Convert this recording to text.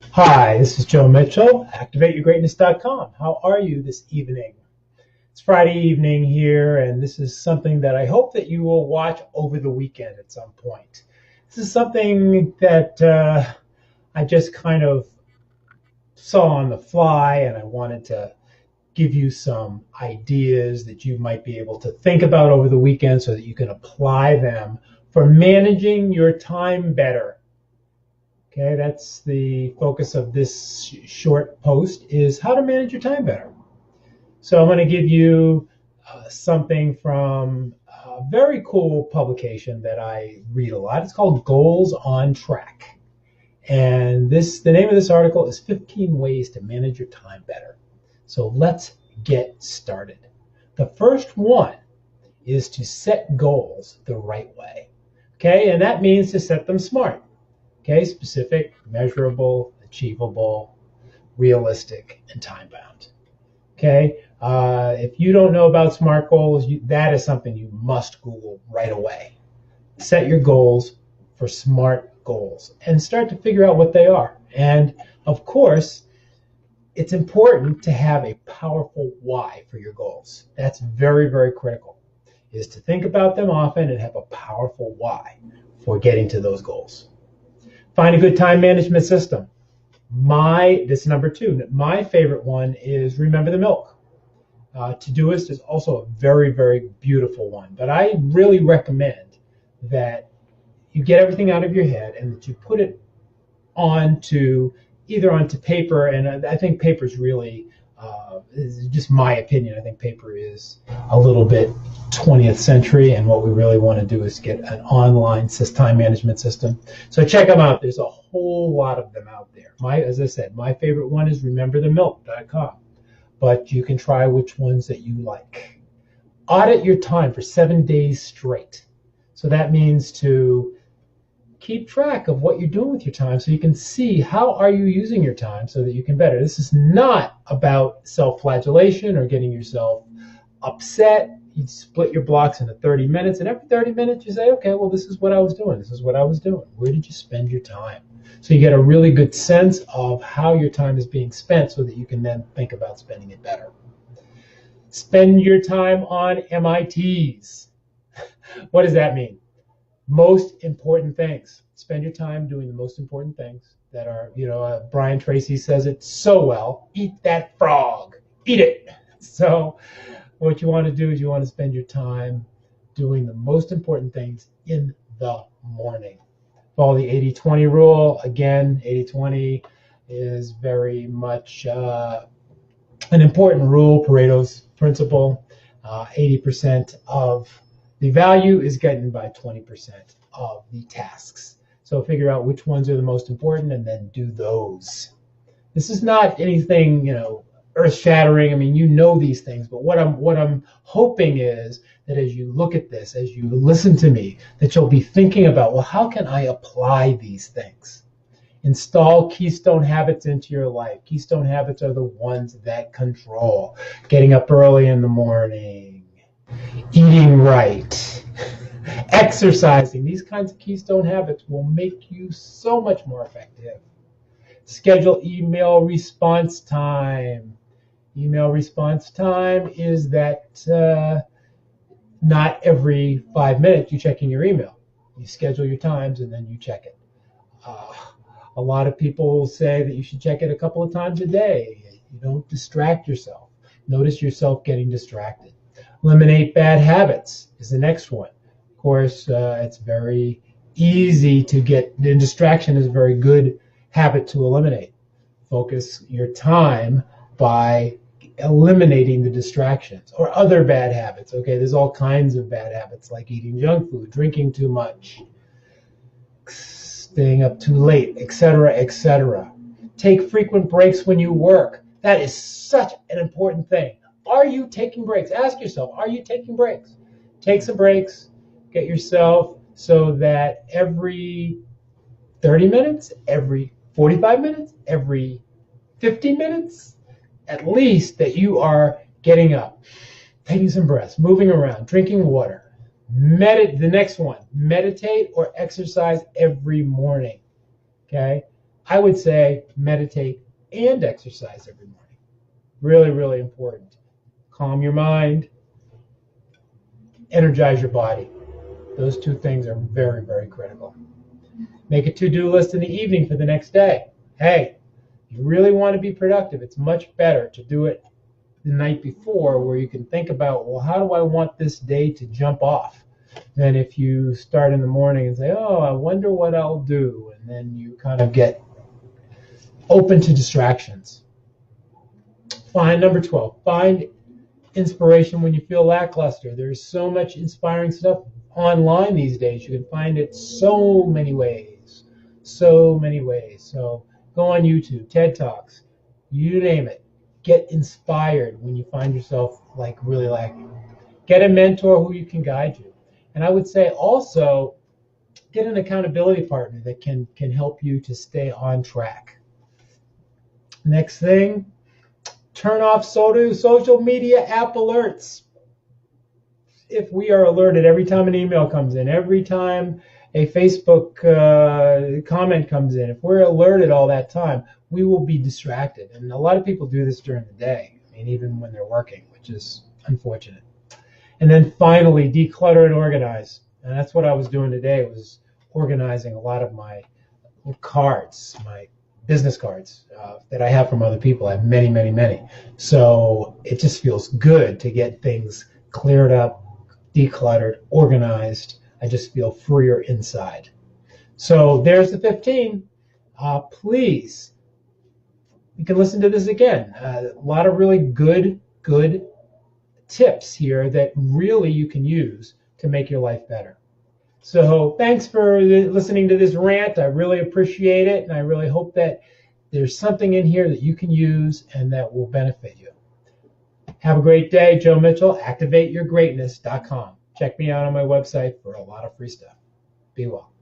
Hi, this is Joe Mitchell, ActivateYourGreatness.com. How are you this evening? It's Friday evening here, and this is something that I hope that you will watch over the weekend at some point. This is something that I just kind of saw on the fly, and I wanted to give you some ideas that you might be able to think about over the weekend so that you can apply them for managing your time better. Okay, that's the focus of this short post, is how to manage your time better. So I'm going to give you something from a very cool publication that I read a lot. It's called Goals on Track. And the name of this article is 15 Ways to Manage Your Time Better. So let's get started. The first one is to set goals the right way. Okay, and that means to set them smart. Okay, specific, measurable, achievable, realistic, and time-bound. Okay, if you don't know about SMART goals, that is something you must Google right away. Set your goals for SMART goals and start to figure out what they are. And of course, it's important to have a powerful why for your goals. That's very, very critical, is to think about them often and have a powerful why for getting to those goals. Find a good time management system. This is number 2. My favorite one is Remember the Milk. Todoist is also a very, very beautiful one. But I really recommend that you get everything out of your head and that you put it either onto paper, and I think paper is really, is just my opinion. I think paper is a little bit 20th century, and what we really want to do is get an online time management system. So check them out. There's a whole lot of them out there. As I said, my favorite one is rememberthemilk.com, but you can try which ones that you like. Audit your time for 7 days straight. So that means to keep track of what you're doing with your time so you can see how are you using your time so that you can better. This is not about self-flagellation or getting yourself upset. You split your blocks into 30 minutes, and every 30 minutes you say, okay, well, this is what I was doing. This is what I was doing. Where did you spend your time? So you get a really good sense of how your time is being spent so that you can then think about spending it better. Spend your time on MITs. What does that mean? Most important things. Spend your time doing the most important things that are, Brian Tracy says it so well, eat that frog, eat it. So what you want to do is you want to spend your time doing the most important things in the morning. Follow the 80-20 rule. Again, 80-20 is very much an important rule, Pareto's principle. 80% of the value is gotten by 20% of the tasks. So figure out which ones are the most important and then do those. This is not anything, earth-shattering. I mean, you know these things, but what I'm hoping is that as you look at this, as you listen to me, that you'll be thinking about, well, how can I apply these things? Install keystone habits into your life. Keystone habits are the ones that control getting up early in the morning, eating right, exercising. These kinds of keystone habits will make you so much more effective. Schedule email response time. Email response time is that not every 5 minutes you check in your email. You schedule your times and then you check it. A lot of people say that you should check it a couple of times a day. You don't distract yourself. Notice yourself getting distracted. Eliminate bad habits is the next one. Of course, it's very easy to get, the distraction is a very good habit to eliminate. Focus your time by eliminating the distractions or other bad habits. Okay, there's all kinds of bad habits like eating junk food, drinking too much, staying up too late, etc., etc. Take frequent breaks when you work. That is such an important thing. Are you taking breaks? Ask yourself, are you taking breaks? Take some breaks. Get yourself so that every 30 minutes, every 45 minutes, every 50 minutes, at least, that you are getting up, taking some breaths, moving around, drinking water. The next one, meditate or exercise every morning. Okay? I would say meditate and exercise every morning. Really, really important. Calm your mind, energize your body. Those two things are very, very critical. Make a to-do list in the evening for the next day. Hey, if you really want to be productive, it's much better to do it the night before, where you can think about, well, how do I want this day to jump off? Than if you start in the morning and say, oh, I wonder what I'll do. And then you kind of get open to distractions. Number 12, find inspiration when you feel lackluster. There's so much inspiring stuff online these days. You can find it so many ways. So many ways. So go on YouTube, TED Talks, you name it. Get inspired when you find yourself like really lacking. Get a mentor who you can guide you. And I would say also get an accountability partner that can help you to stay on track. Next thing, turn off social media app alerts. If we are alerted every time an email comes in, every time a Facebook comment comes in, if we're alerted all that time, we will be distracted. And a lot of people do this during the day, I mean, even when they're working, which is unfortunate. And then finally, declutter and organize. And that's what I was doing today, was organizing a lot of my cards, my business cards that I have from other people. I have many, many, many. So it just feels good to get things cleared up, decluttered, organized. I just feel freer inside. So there's the 15. Please, you can listen to this again. A lot of really good tips here that really you can use to make your life better. So thanks for listening to this rant. I really appreciate it, and I really hope that there's something in here that you can use and that will benefit you. Have a great day. Joe Mitchell, activateyourgreatness.com. Check me out on my website for a lot of free stuff. Be well.